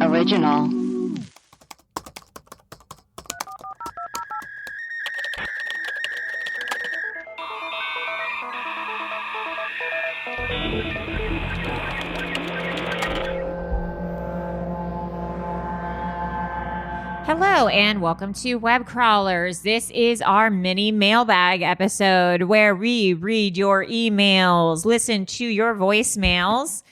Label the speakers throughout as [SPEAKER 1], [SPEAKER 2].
[SPEAKER 1] Original.
[SPEAKER 2] Hello and welcome to Web Crawlers. This is our mini mailbag episode where we read your emails, listen to your voicemails,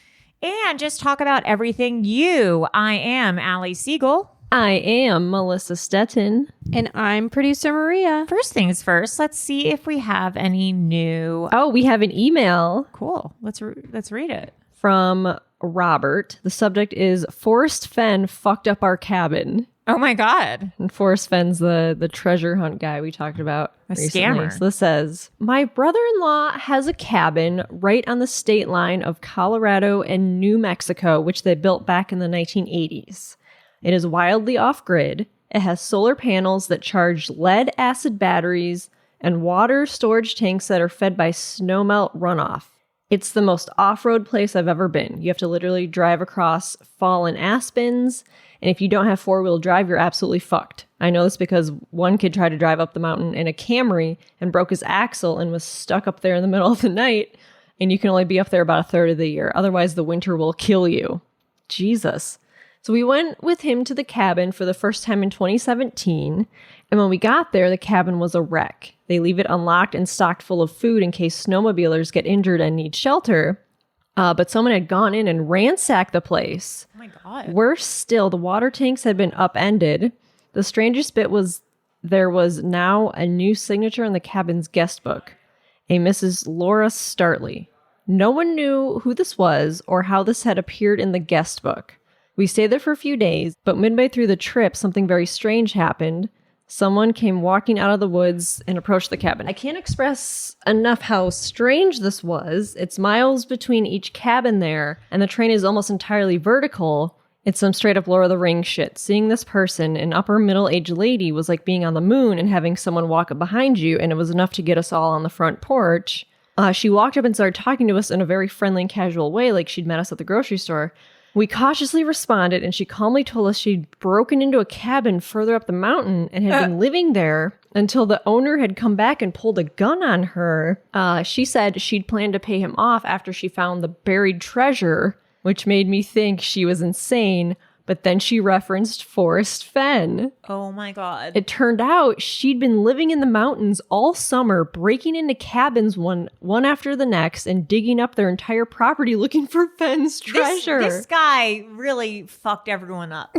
[SPEAKER 2] and just talk about everything you. I am Allie Siegel.
[SPEAKER 3] I am Melissa Stettin.
[SPEAKER 4] And I'm producer Maria.
[SPEAKER 2] First things first, let's see if we have any new.
[SPEAKER 3] Oh, we have an email.
[SPEAKER 2] Cool. Let's read it.
[SPEAKER 3] From Robert. The subject is Forrest Fenn fucked up our cabin.
[SPEAKER 2] Oh my God.
[SPEAKER 3] And Forrest Fenn's the treasure hunt guy we talked about recently.
[SPEAKER 2] Scammer.
[SPEAKER 3] So this says, my brother-in-law has a cabin right on the state line of Colorado and New Mexico, which they built back in the 1980s. It is wildly off-grid. It has solar panels that charge lead-acid batteries and water storage tanks that are fed by snowmelt runoff. It's the most off-road place I've ever been. You have to literally drive across fallen aspens, and if you don't have four-wheel drive, you're absolutely fucked. I know this because one kid tried to drive up the mountain in a Camry and broke his axle and was stuck up there in the middle of the night, and you can only be up there about a third of the year. Otherwise, the winter will kill you. Jesus. So we went with him to the cabin for the first time in 2017, and when we got there, the cabin was a wreck. They leave it unlocked and stocked full of food in case snowmobilers get injured and need shelter. But someone had gone in and ransacked the place.
[SPEAKER 2] Oh my God.
[SPEAKER 3] Worse still, the water tanks had been upended. The strangest bit was there was now a new signature in the cabin's guest book, a Mrs. Laura Startley. No one knew who this was or how this had appeared in the guest book. We stayed there for a few days, but midway through the trip, something very strange happened. Someone came walking out of the woods and approached the cabin. I can't express enough how strange this was. It's miles between each cabin there, and the terrain is almost entirely vertical. It's some straight up Lord of the Rings shit. Seeing this person, an upper middle-aged lady, was like being on the moon and having someone walk up behind you, and it was enough to get us all on the front porch. She walked up and started talking to us in a very friendly and casual way, like she'd met us at the grocery store. We cautiously responded, and she calmly told us she'd broken into a cabin further up the mountain and had been living there until the owner had come back and pulled a gun on her. She said she'd planned to pay him off after she found the buried treasure, which made me think she was insane. But then she referenced Forrest Fenn.
[SPEAKER 2] Oh my God.
[SPEAKER 3] It turned out she'd been living in the mountains all summer, breaking into cabins one after the next and digging up their entire property looking for Fenn's treasure.
[SPEAKER 2] This guy really fucked everyone up.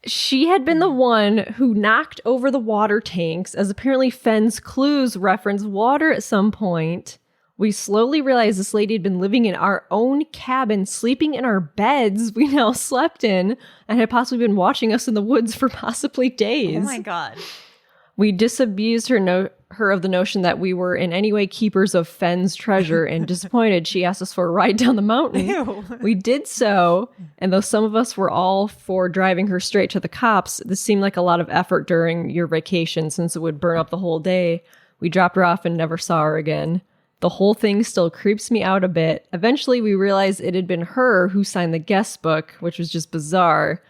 [SPEAKER 3] She had been the one who knocked over the water tanks, as apparently Fenn's clues reference water at some point. We slowly realized this lady had been living in our own cabin, sleeping in our beds we now slept in, and had possibly been watching us in the woods for possibly days.
[SPEAKER 2] Oh my God.
[SPEAKER 3] We disabused her of the notion that we were in any way keepers of Fenn's treasure, and disappointed, she asked us for a ride down the mountain.
[SPEAKER 2] Ew.
[SPEAKER 3] We did so, and though some of us were all for driving her straight to the cops, this seemed like a lot of effort during your vacation since it would burn up the whole day. We dropped her off and never saw her again. The whole thing still creeps me out a bit. Eventually, we realized it had been her who signed the guest book, which was just bizarre.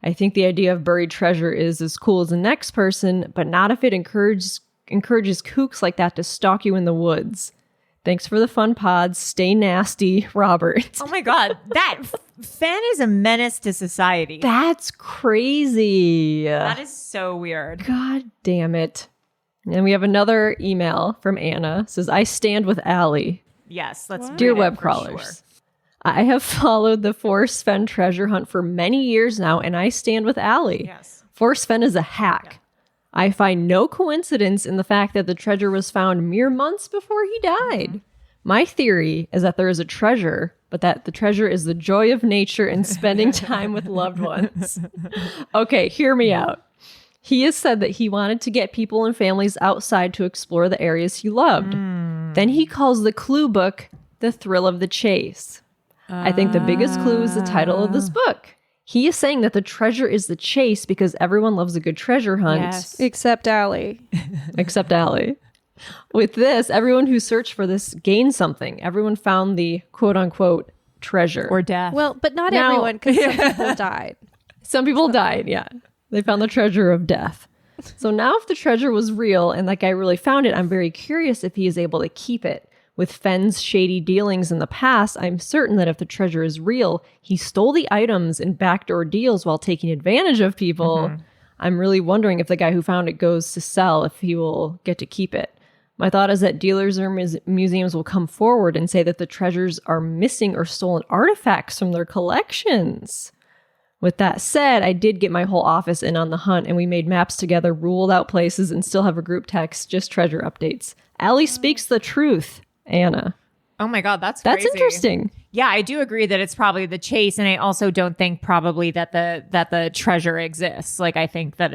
[SPEAKER 3] I think the idea of buried treasure is as cool as the next person, but not if it encourages kooks like that to stalk you in the woods. Thanks for the fun pods. Stay nasty, Robert.
[SPEAKER 2] Oh my God. That Fenn is a menace to society.
[SPEAKER 3] That's crazy.
[SPEAKER 2] That is so weird.
[SPEAKER 3] God damn it. And we have another email from Anna. It says, I stand with Allie.
[SPEAKER 2] Yes, let's
[SPEAKER 3] Dear
[SPEAKER 2] read it
[SPEAKER 3] web
[SPEAKER 2] for
[SPEAKER 3] crawlers.
[SPEAKER 2] sure.
[SPEAKER 3] I have followed the Forrest Fenn treasure hunt for many years now, and I stand with Allie.
[SPEAKER 2] Yes.
[SPEAKER 3] Forrest Fenn is a hack.
[SPEAKER 2] Yeah.
[SPEAKER 3] I find no coincidence in the fact that the treasure was found mere months before he died.
[SPEAKER 2] Mm-hmm.
[SPEAKER 3] My theory is that there is a treasure, but that the treasure is the joy of nature and spending time with loved ones. Okay, hear me out. He has said that he wanted to get people and families outside to explore the areas he loved. Then he calls the clue book The Thrill of the Chase. I think the biggest clue is the title of this book. He is saying that the treasure is the chase because everyone loves a good treasure hunt.
[SPEAKER 2] Yes.
[SPEAKER 4] Except Allie.
[SPEAKER 3] Except Allie. With this, everyone who searched for this gained something. Everyone found the quote-unquote treasure.
[SPEAKER 2] Or death.
[SPEAKER 4] Well, but not
[SPEAKER 3] Now-
[SPEAKER 4] everyone, because some people died.
[SPEAKER 3] Some people died, yeah. They found the treasure of death. So now if the treasure was real and that guy really found it, I'm very curious if he is able to keep it. With Fenn's shady dealings in the past, I'm certain that if the treasure is real, he stole the items in backdoor deals while taking advantage of people. I'm really wondering if the guy who found it goes to sell, if he will get to keep it. My thought is that dealers or museums will come forward and say that the treasures are missing or stolen artifacts from their collections. With that said, I did get my whole office in on the hunt, and we made maps together, ruled out places, and still have a group text, just treasure updates. Allie speaks the truth, Anna.
[SPEAKER 2] Oh my God, that's
[SPEAKER 3] That's
[SPEAKER 2] crazy.
[SPEAKER 3] interesting.
[SPEAKER 2] Yeah, I do agree that it's probably the chase, and I also don't think probably that the treasure exists. Like, I think that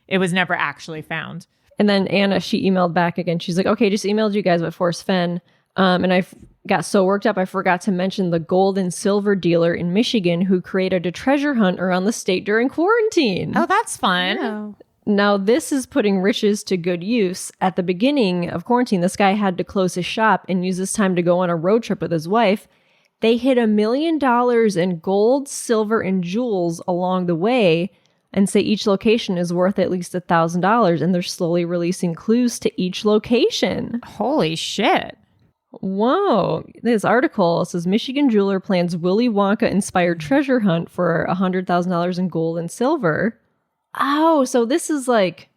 [SPEAKER 2] it was never actually found.
[SPEAKER 3] And then Anna, she emailed back again. She's like, okay, just emailed you guys about Forrest Fenn. And I got so worked up, I forgot to mention the gold and silver dealer in Michigan who created a treasure hunt around the state during quarantine.
[SPEAKER 2] Oh, that's fun.
[SPEAKER 4] Oh.
[SPEAKER 3] Now, this is putting riches to good use. At the beginning of quarantine, this guy had to close his shop and use this time to go on a road trip with his wife. They hit $1 million in gold, silver, and jewels along the way, and say each location is worth at least $1,000, and they're slowly releasing clues to each location.
[SPEAKER 2] Holy shit.
[SPEAKER 3] Whoa. This article says Michigan jeweler plans Willy Wonka-inspired treasure hunt for $100,000 in gold and silver. Oh, so this is like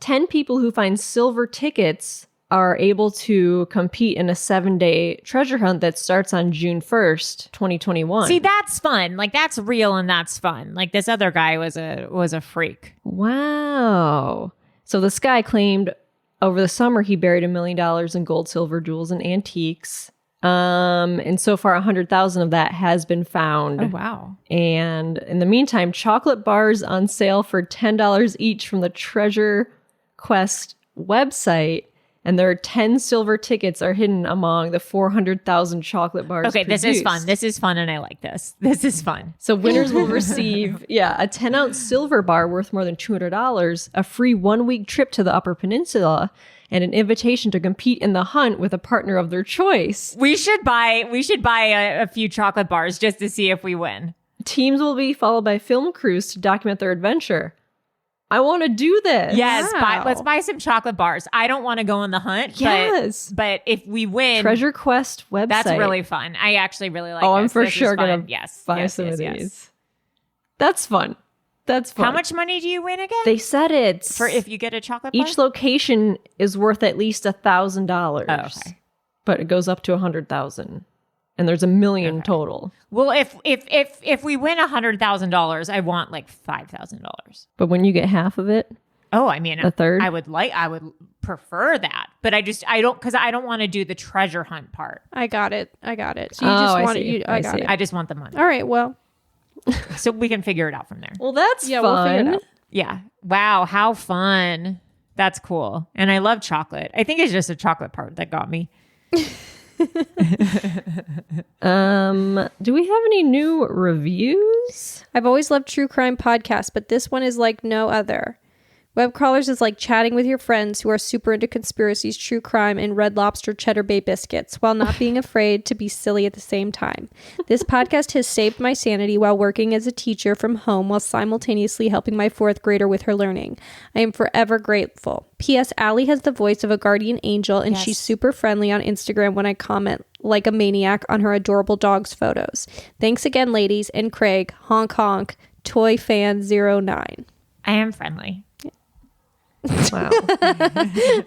[SPEAKER 3] 10 people who find silver tickets are able to compete in a 7-day treasure hunt that starts on June 1st, 2021.
[SPEAKER 2] See, that's fun. Like, that's real and that's fun. Like, this other guy was a freak.
[SPEAKER 3] Wow. So this guy claimed over the summer he buried $1 million in gold, silver, jewels, and antiques. And so far 100,000 of that has been found.
[SPEAKER 2] Oh, wow.
[SPEAKER 3] And in the meantime, chocolate bars on sale for $10 each from the Treasure Quest website. And there are 10 silver tickets are hidden among the 400,000 chocolate bars.
[SPEAKER 2] Okay,
[SPEAKER 3] produced.
[SPEAKER 2] this is fun. This is fun, and I like this. This is fun.
[SPEAKER 3] So winners will receive, a 10-ounce silver bar worth more than $200, a free 1-week trip to the Upper Peninsula, and an invitation to compete in the hunt with a partner of their choice.
[SPEAKER 2] We should buy a few chocolate bars just to see if we win.
[SPEAKER 3] Teams will be followed by film crews to document their adventure. I want to do this.
[SPEAKER 2] Yes,
[SPEAKER 4] Wow.
[SPEAKER 2] let's buy some chocolate bars. I don't want to go on the hunt.
[SPEAKER 3] Yes.
[SPEAKER 2] But if we win,
[SPEAKER 3] Treasure Quest website.
[SPEAKER 2] that's really fun. I actually really like.
[SPEAKER 3] I'm
[SPEAKER 2] this.
[SPEAKER 3] for
[SPEAKER 2] This
[SPEAKER 3] sure
[SPEAKER 2] is fun.
[SPEAKER 3] gonna buy some of these. That's fun. That's fun.
[SPEAKER 2] How much money do you win again?
[SPEAKER 3] They said it's
[SPEAKER 2] for if you get a chocolate bar?
[SPEAKER 3] each location is worth at least $1,000.
[SPEAKER 2] Oh, okay.
[SPEAKER 3] But it goes up to 100,000, and there's $1 million total.
[SPEAKER 2] Well, if we win $100,000, I want like $5,000.
[SPEAKER 3] But when you get half of it,
[SPEAKER 2] Oh, I mean,
[SPEAKER 3] a third.
[SPEAKER 2] I would prefer that, but I don't want to do the treasure hunt part.
[SPEAKER 4] I got it. So you
[SPEAKER 3] Oh,
[SPEAKER 4] just
[SPEAKER 3] I
[SPEAKER 4] want
[SPEAKER 3] see.
[SPEAKER 4] it. I
[SPEAKER 3] I
[SPEAKER 4] got
[SPEAKER 3] see.
[SPEAKER 4] it.
[SPEAKER 2] I just want the money,
[SPEAKER 4] All right. Well,
[SPEAKER 2] so we can figure it out from there.
[SPEAKER 3] well, that's
[SPEAKER 4] yeah,
[SPEAKER 3] fun.
[SPEAKER 4] we'll figure it out.
[SPEAKER 2] Yeah. Wow. How fun. That's cool. And I love chocolate. I think it's just a chocolate part that got me.
[SPEAKER 3] Do we have any new reviews?
[SPEAKER 4] I've always loved true crime podcasts, but this one is like no other. Web Crawlers is like chatting with your friends who are super into conspiracies, true crime, and Red Lobster Cheddar Bay biscuits while not being afraid to be silly at the same time. This podcast has saved my sanity while working as a teacher from home while simultaneously helping my 4th grader with her learning. I am forever grateful. P.S. Allie has the voice of a guardian angel, and she's super friendly on Instagram when I comment like a maniac on her adorable dog's photos. Thanks again, ladies, and Craig, honk honk, Toy Fan 09.
[SPEAKER 2] I am friendly.
[SPEAKER 3] Wow.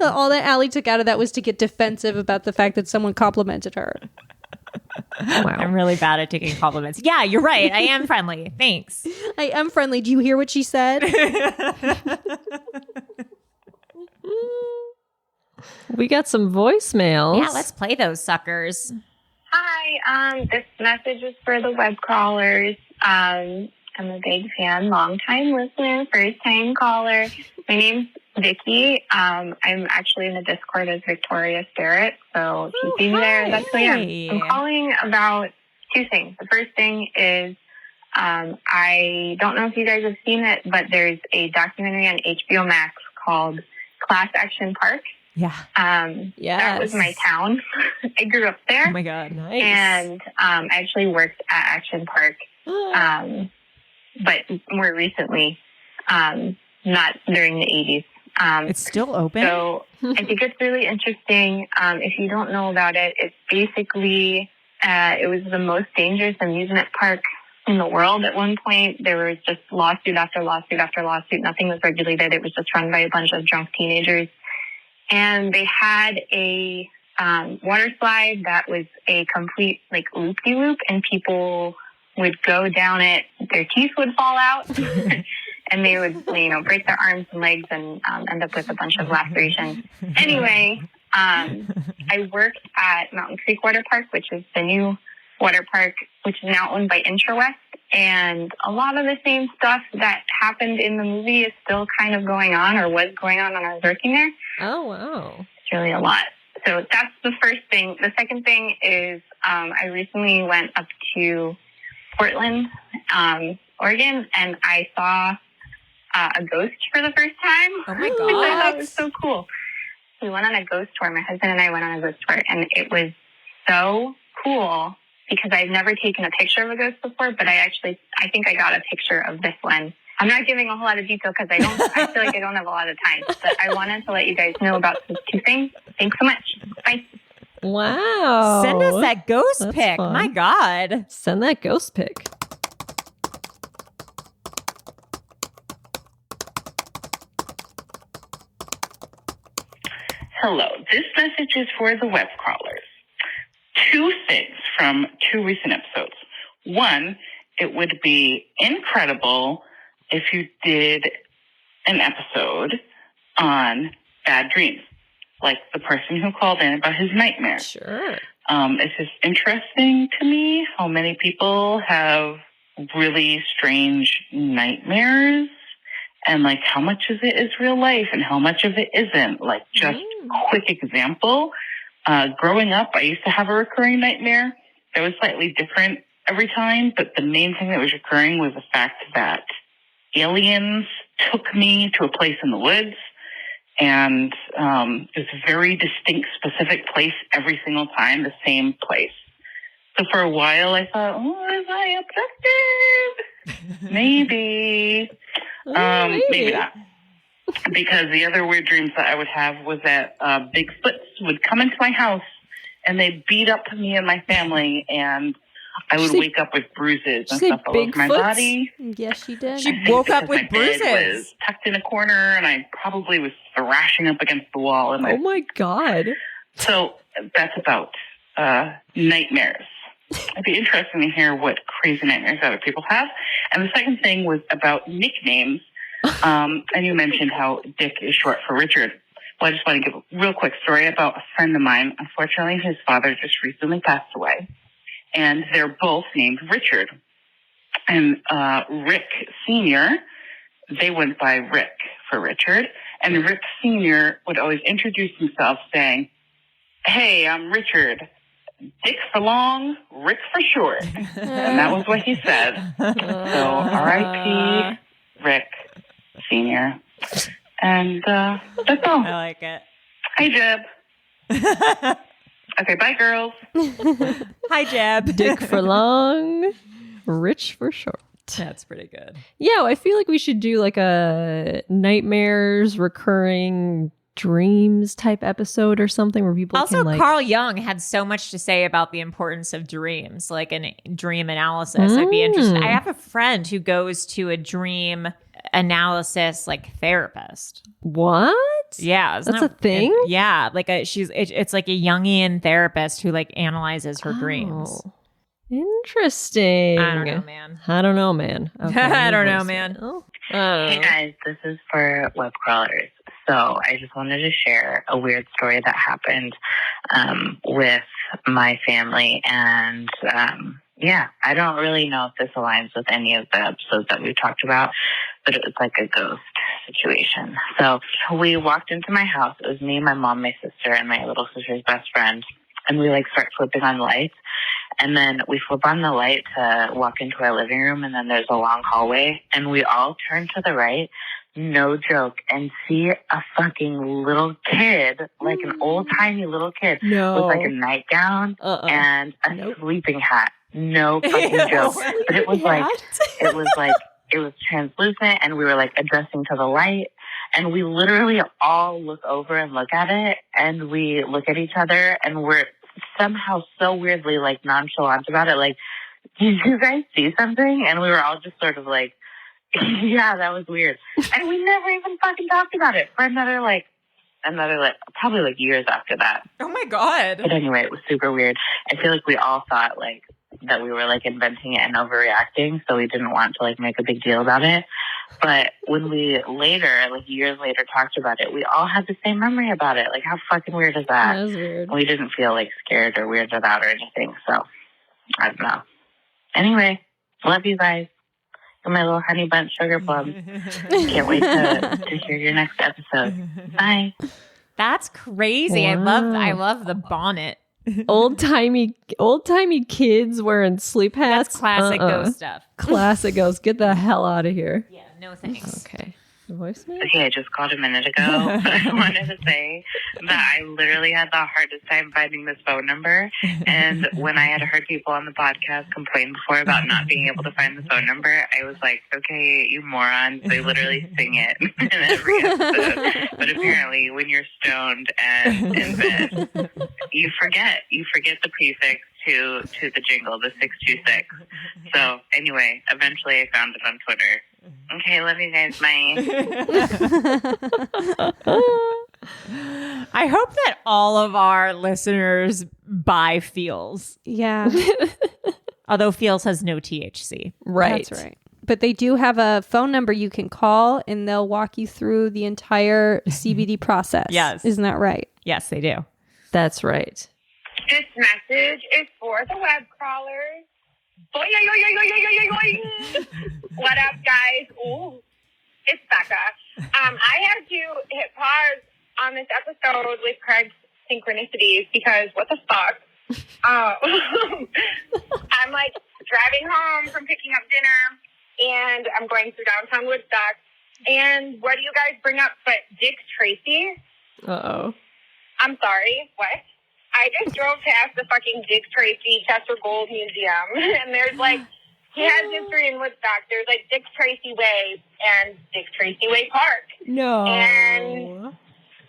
[SPEAKER 4] All that Allie took out of that was to get defensive about the fact that someone complimented her.
[SPEAKER 3] Wow.
[SPEAKER 2] I'm really bad at taking compliments. Yeah, you're right. I am friendly. Thanks.
[SPEAKER 4] I am friendly. Do you hear what she said?
[SPEAKER 3] We got some voicemails.
[SPEAKER 2] Yeah, let's play those suckers.
[SPEAKER 1] Hi, this message is for the web crawlers. I'm a big fan, long-time listener, first-time caller. My name's Vicky. I'm actually in the Discord as Victoria Starrett, so if you see me there, that's who I am. I'm calling about 2 things. The first thing is I don't know if you guys have seen it, but there's a documentary on HBO Max called Class Action Park.
[SPEAKER 2] Yeah.
[SPEAKER 1] That was my town. I grew up there.
[SPEAKER 2] Oh my God.
[SPEAKER 3] Nice.
[SPEAKER 1] And I actually worked at Action Park but more recently, not during the 80s.
[SPEAKER 2] It's still open?
[SPEAKER 1] So I think it's really interesting. If you don't know about it, it's basically, it was the most dangerous amusement park in the world at one point. There was just lawsuit after lawsuit after lawsuit. Nothing was regulated. It was just run by a bunch of drunk teenagers. And they had a water slide that was a complete like loop-de-loop, and people would go down it. Their teeth would fall out. And they would, break their arms and legs and end up with a bunch of lacerations. Anyway, I worked at Mountain Creek Water Park, which is the new water park, which is now owned by IntraWest. And a lot of the same stuff that happened in the movie is still kind of going on, or was going on when I was working there.
[SPEAKER 3] Oh, wow.
[SPEAKER 1] It's really a lot. So that's the first thing. The second thing is I recently went up to Portland, Oregon, and I saw a ghost for the first time.
[SPEAKER 2] Oh my
[SPEAKER 1] I thought that
[SPEAKER 2] God.
[SPEAKER 1] was so cool. We went on a ghost tour. My husband and I went on a ghost tour, and it was so cool because I've never taken a picture of a ghost before, but I think I got a picture of this one. I'm not giving a whole lot of detail because I feel like I don't have a lot of time, but I wanted to let you guys know about those two things. Thanks so much. Bye.
[SPEAKER 3] Wow.
[SPEAKER 2] Send us that ghost
[SPEAKER 3] That's
[SPEAKER 2] pic.
[SPEAKER 3] fun.
[SPEAKER 2] My God.
[SPEAKER 3] Send that ghost pic.
[SPEAKER 5] Hello, this message is for the web crawlers. Two things from two recent episodes. One, it would be incredible if you did an episode on bad dreams, like the person who called in about his nightmare.
[SPEAKER 3] Sure.
[SPEAKER 5] It's just interesting to me how many people have really strange nightmares, and like how much of it is real life and how much of it isn't. Like just quick example, growing up, I used to have a recurring nightmare that was slightly different every time, but the main thing that was recurring was the fact that aliens took me to a place in the woods, and it was a very distinct, specific place every single time, the same place. So for a while I thought, was I abducted? Maybe. Maybe not. Because the other weird dreams that I would have was that Bigfoots would come into my house and they'd beat up me and my family, and I would wake up with bruises and stuff all over my body.
[SPEAKER 4] Yes, she did.
[SPEAKER 2] She woke up with
[SPEAKER 5] My bed
[SPEAKER 2] bruises.
[SPEAKER 5] was tucked in a corner, and I probably was thrashing up against the wall. And
[SPEAKER 3] Oh my God.
[SPEAKER 5] So that's about nightmares. It'd be interesting to hear what crazy nightmares other people have. And the second thing was about nicknames. And you mentioned how Dick is short for Richard. Well, I just want to give a real quick story about a friend of mine. Unfortunately, his father just recently passed away, and they're both named Richard. And Rick Sr., they went by Rick for Richard. And Rick Sr. would always introduce himself saying, "Hey, I'm Richard. Dick for long, Rick for short." And that was what he said. So R.I.P. Rick Sr. And that's all.
[SPEAKER 2] I like it.
[SPEAKER 5] Hi, Jeb. Okay, bye, girls.
[SPEAKER 2] Hi, Jeb.
[SPEAKER 3] Dick for long, rich for short.
[SPEAKER 2] That's pretty good.
[SPEAKER 3] Yeah, I feel like we should do like a nightmares, recurring dreams type episode or something where people
[SPEAKER 2] Also,
[SPEAKER 3] can like...
[SPEAKER 2] Carl Jung had so much to say about the importance of dreams, like a dream analysis. I'd be interested. I have a friend who goes to a dream analysis like therapist.
[SPEAKER 3] What?
[SPEAKER 2] Yeah, isn't
[SPEAKER 3] That's a thing?
[SPEAKER 2] Yeah, like it's like a Jungian therapist who like analyzes her dreams.
[SPEAKER 3] Oh, interesting.
[SPEAKER 2] I don't know, man.
[SPEAKER 3] I don't know, man. Okay,
[SPEAKER 2] I don't know,
[SPEAKER 3] voice
[SPEAKER 2] man.
[SPEAKER 3] mail. I don't
[SPEAKER 1] Hey
[SPEAKER 3] know.
[SPEAKER 1] guys, this is for web crawlers. So I just wanted to share a weird story that happened with my family. And yeah, I don't really know if this aligns with any of the episodes that we've talked about, but it was like a ghost situation. So we walked into my house. It was me, my mom, my sister, and my little sister's best friend. And we like start flipping on lights. And then we flip on the light to walk into our living room, and then there's a long hallway. And we all turn to the right, no joke, and see a fucking little kid, like an old-timey little kid,
[SPEAKER 3] No.
[SPEAKER 1] with like a nightgown and a
[SPEAKER 3] Nope.
[SPEAKER 1] sleeping hat. No fucking joke. But it was like
[SPEAKER 5] it was translucent and we were like adjusting to the light. And we literally all look over and look at it, and we look at each other, and we're somehow so weirdly like nonchalant about it. Like, did you guys see something? And we were all just sort of like, yeah, that was weird. And we never even fucking talked about it for another probably like years after that.
[SPEAKER 2] Oh my God.
[SPEAKER 5] But anyway, it was super weird. I feel like we all thought like that we were like inventing it and overreacting, so we didn't want to like make a big deal about it. But when we later, like years later, talked about it, we all had the same memory about it. Like, how fucking weird is that?
[SPEAKER 3] That was weird.
[SPEAKER 5] We didn't feel like scared or weirded out or anything. So I don't know. Anyway, love you guys. You're my little honey bunch sugar plum. Can't wait to hear your next episode. Bye.
[SPEAKER 2] That's crazy.
[SPEAKER 3] Wow.
[SPEAKER 2] I love the bonnet.
[SPEAKER 3] Old timey kids wearing sleep hats.
[SPEAKER 2] That's classic ghost stuff.
[SPEAKER 3] Classic ghost. Get the hell out of here.
[SPEAKER 2] Yeah, no thanks.
[SPEAKER 3] Okay. Voicemail?
[SPEAKER 5] Okay, I just called a minute ago, but I wanted to say that I literally had the hardest time finding this phone number. And when I had heard people on the podcast complain before about not being able to find the phone number, I was like, okay, you morons. They literally sing it in every episode. But apparently, when you're stoned and in bed, you forget the prefix to the jingle, the 626. So anyway, eventually I found it on Twitter. Okay, love you guys. Bye.
[SPEAKER 2] I hope that all of our listeners buy Feels.
[SPEAKER 4] Yeah,
[SPEAKER 2] Although Feels has no THC.
[SPEAKER 3] Right.
[SPEAKER 4] that's right. But they do have a phone number you can call, and they'll walk you through the entire CBD process.
[SPEAKER 2] Yes.
[SPEAKER 4] Isn't that right?
[SPEAKER 2] Yes, they do.
[SPEAKER 3] That's right.
[SPEAKER 1] This message is for the web crawlers. Boy, what up, guys? Ooh, it's Becca. I had to hit pause on this episode with Craig's synchronicities because what the fuck? I'm like driving home from picking up dinner, and I'm going through downtown Woodstock. And what do you guys bring up but Dick Tracy?
[SPEAKER 3] Uh-oh.
[SPEAKER 1] I'm sorry, what? I just drove past the fucking Dick Tracy Chester Gold Museum, and there's like, he has history in Woodstock. There's like Dick Tracy Way and Dick Tracy Way Park.
[SPEAKER 3] No.
[SPEAKER 1] And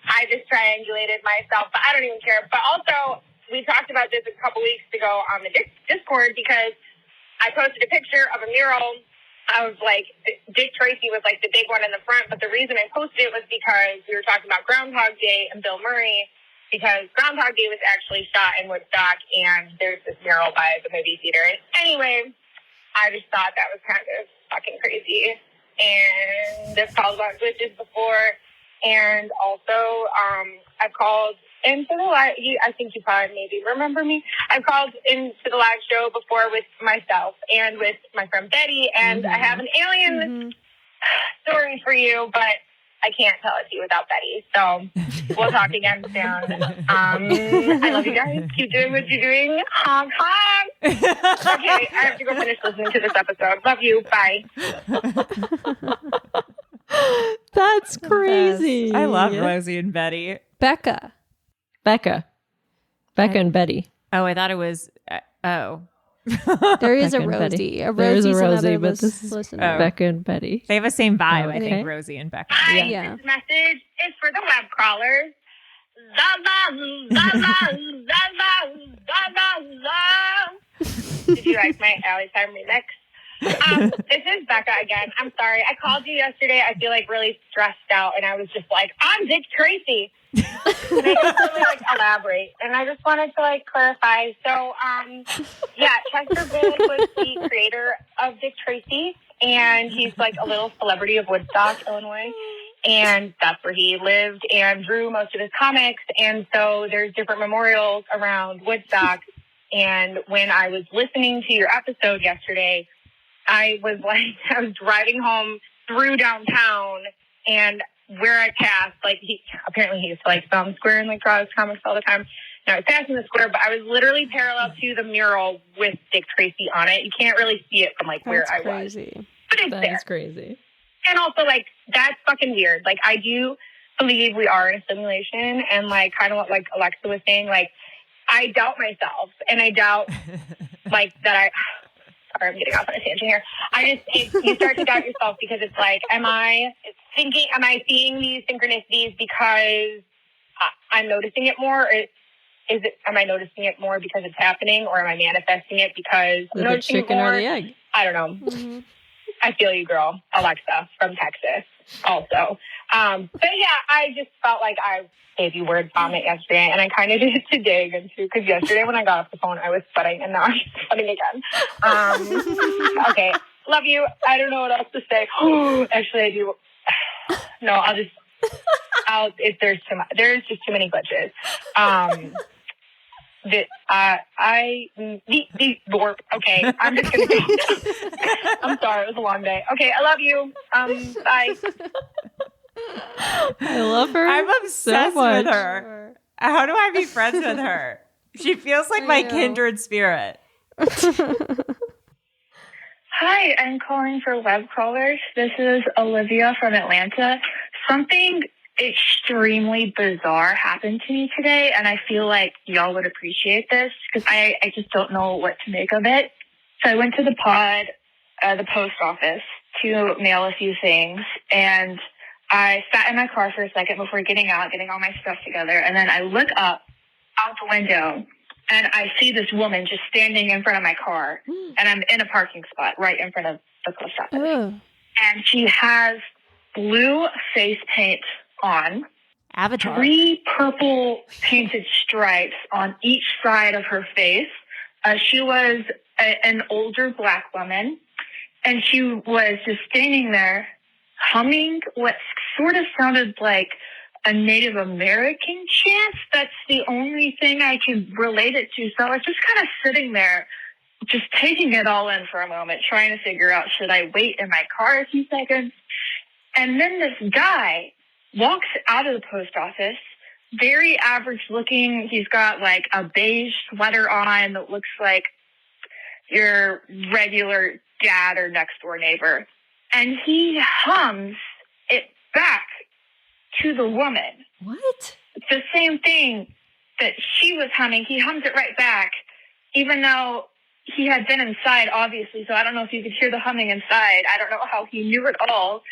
[SPEAKER 1] I just triangulated myself, but I don't even care. But also, we talked about this a couple weeks ago on the Discord because I posted a picture of a mural of like Dick Tracy was like the big one in the front, but the reason I posted it was because we were talking about Groundhog Day and Bill Murray, because Groundhog Day was actually shot in Woodstock, and there's this mural by the movie theater. And anyway, I just thought that was kind of fucking crazy. And I've called about glitches before, and also I've called into the live. I think you probably maybe remember me. I've called into the live show before with myself and with my friend Betty, and I have an alien story for you, but I can't tell it to you without Betty. So we'll talk again soon. I love you guys. Keep doing what you're doing. Honk, honk. Okay, I have to go finish listening to this episode. Love you. Bye.
[SPEAKER 3] That's crazy.
[SPEAKER 2] I love Rosie and Betty.
[SPEAKER 4] Becca.
[SPEAKER 3] Becca and Betty.
[SPEAKER 2] Oh, I thought it was, oh.
[SPEAKER 4] There is a
[SPEAKER 3] Becca and Betty.
[SPEAKER 4] Rosie. A
[SPEAKER 3] There is a
[SPEAKER 4] Rosie's
[SPEAKER 3] Rosie,
[SPEAKER 4] another
[SPEAKER 3] but this is
[SPEAKER 4] listener.
[SPEAKER 3] Becca and Betty.
[SPEAKER 2] They have the same vibe,
[SPEAKER 3] Oh,
[SPEAKER 2] I
[SPEAKER 3] okay.
[SPEAKER 2] think, Rosie and Becca.
[SPEAKER 1] Hi,
[SPEAKER 4] Yeah.
[SPEAKER 1] this message is for the web crawlers. Did you like my Alley Time remix? This is Becca again. I'm sorry. I called you yesterday. I feel like really stressed out, and I was just like, I'm Dick Tracy. And I didn't really like elaborate, and I just wanted to like clarify. So, yeah, Chester Gould was the creator of Dick Tracy, and he's like a little celebrity of Woodstock, Illinois. And that's where he lived and drew most of his comics. And so there's different memorials around Woodstock. And when I was listening to your episode yesterday, I was driving home through downtown, and where I passed, like apparently he used to like film the square and like draw his comics all the time. And I was passing the square, but I was literally parallel to the mural with Dick Tracy on it. You can't really see it from like where
[SPEAKER 4] That's
[SPEAKER 1] I
[SPEAKER 4] crazy.
[SPEAKER 1] was. But it's
[SPEAKER 3] That
[SPEAKER 1] there.
[SPEAKER 3] is crazy.
[SPEAKER 1] And also, like, that's fucking weird. Like, I do believe we are in a simulation, and, like, kind of what, like, Alexa was saying, like, I doubt myself, and I doubt, like, that I'm getting off on a tangent here. You start to doubt yourself because it's like, am I seeing these synchronicities because I'm noticing it more? Or am I noticing it more because it's happening, or am I manifesting it because I'm
[SPEAKER 3] The
[SPEAKER 1] noticing
[SPEAKER 3] chicken
[SPEAKER 1] more?
[SPEAKER 3] or the egg?
[SPEAKER 1] I don't know.
[SPEAKER 4] Mm-hmm.
[SPEAKER 1] I feel you, girl. Alexa from Texas also. But yeah, I just felt like I gave you word vomit yesterday, and I kind of did it today again too, because yesterday when I got off the phone, I was sweating, and now I'm sweating again. Okay, love you. I don't know what else to say. Actually, I do. No, there's just too many glitches. Okay, I'm just gonna go. I'm sorry, it was a long day. Okay, I love you. Bye.
[SPEAKER 3] I love her.
[SPEAKER 2] I'm obsessed
[SPEAKER 3] so much.
[SPEAKER 2] with her. How do I be friends with her? She feels like my kindred spirit.
[SPEAKER 1] Hi, I'm calling for web crawlers. This is Olivia from Atlanta. Something extremely bizarre happened to me today, and I feel like y'all would appreciate this because I just don't know what to make of it. So I went to the post office to mail a few things, and I sat in my car for a second before getting all my stuff together, and then I look up out the window, and I see this woman just standing in front of my car, and I'm in a parking spot right in front of the post office.
[SPEAKER 4] Oh.
[SPEAKER 1] And she has blue face paint on,
[SPEAKER 2] Avatar.
[SPEAKER 1] 3 purple painted stripes on each side of her face. She was an older Black woman, and she was just standing there humming what sort of sounded like a Native American chant. That's the only thing I could relate it to. So I was just kind of sitting there, just taking it all in for a moment, trying to figure out, should I wait in my car a few seconds? And then this guy walks out of the post office, very average looking. He's got like a beige sweater on that looks like your regular dad or next door neighbor. And he hums it back to the woman.
[SPEAKER 3] What?
[SPEAKER 1] It's the same thing that she was humming. He hums it right back, even though he had been inside, obviously. So I don't know if you could hear the humming inside. I don't know how he knew it all.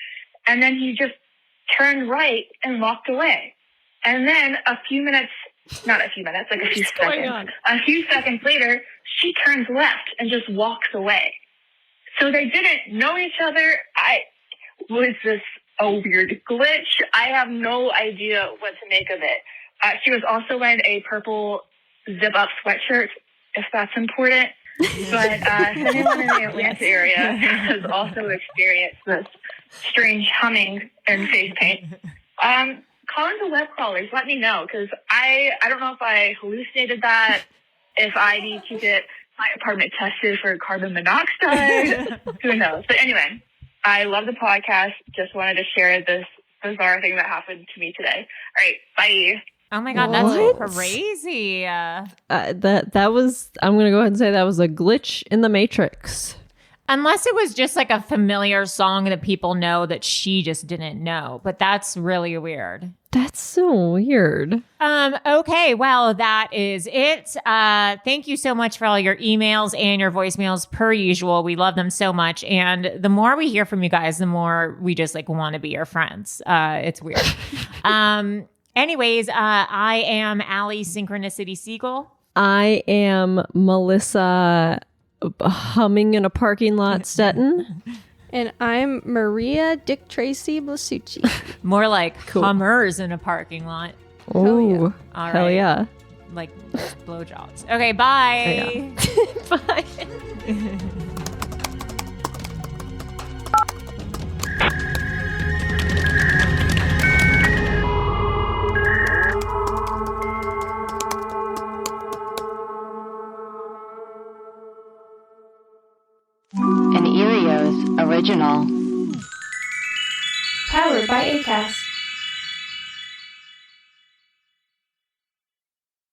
[SPEAKER 1] And then he just turned right and walked away. And then a few seconds later, she turns left and just walks away. So they didn't know each other. Was this a weird glitch? I have no idea what to make of it. She was also wearing a purple zip-up sweatshirt, if that's important. But if anyone in the Atlanta area has also experienced this strange humming and face paint, call into web crawlers. Let me know, because I don't know if I hallucinated that, if I need to get my apartment tested for carbon monoxide. Who knows? But anyway, I love the podcast. Just wanted to share this bizarre thing that happened to me today. All right, bye.
[SPEAKER 2] Oh my God,
[SPEAKER 3] What?
[SPEAKER 2] that's crazy.
[SPEAKER 3] That was, I'm going to go ahead and say that was a glitch in the Matrix.
[SPEAKER 2] Unless it was just like a familiar song that people know that she just didn't know. But that's really weird.
[SPEAKER 3] That's so weird.
[SPEAKER 2] Okay, well, that is it. Thank you so much for all your emails and your voicemails per usual. We love them so much. And the more we hear from you guys, the more we just like want to be your friends. It's weird. Anyways, I am Allie Synchronicity Siegel.
[SPEAKER 3] I am Melissa humming in a parking lot, Stetton.
[SPEAKER 4] And I'm Maria Dick Tracy Blasucci.
[SPEAKER 2] More like hummers in a parking lot.
[SPEAKER 3] Oh,
[SPEAKER 2] All
[SPEAKER 3] hell
[SPEAKER 2] right.
[SPEAKER 3] yeah.
[SPEAKER 2] Like blowjobs. Okay, bye.
[SPEAKER 3] Bye.
[SPEAKER 6] An Erios original.
[SPEAKER 4] Powered by Acast.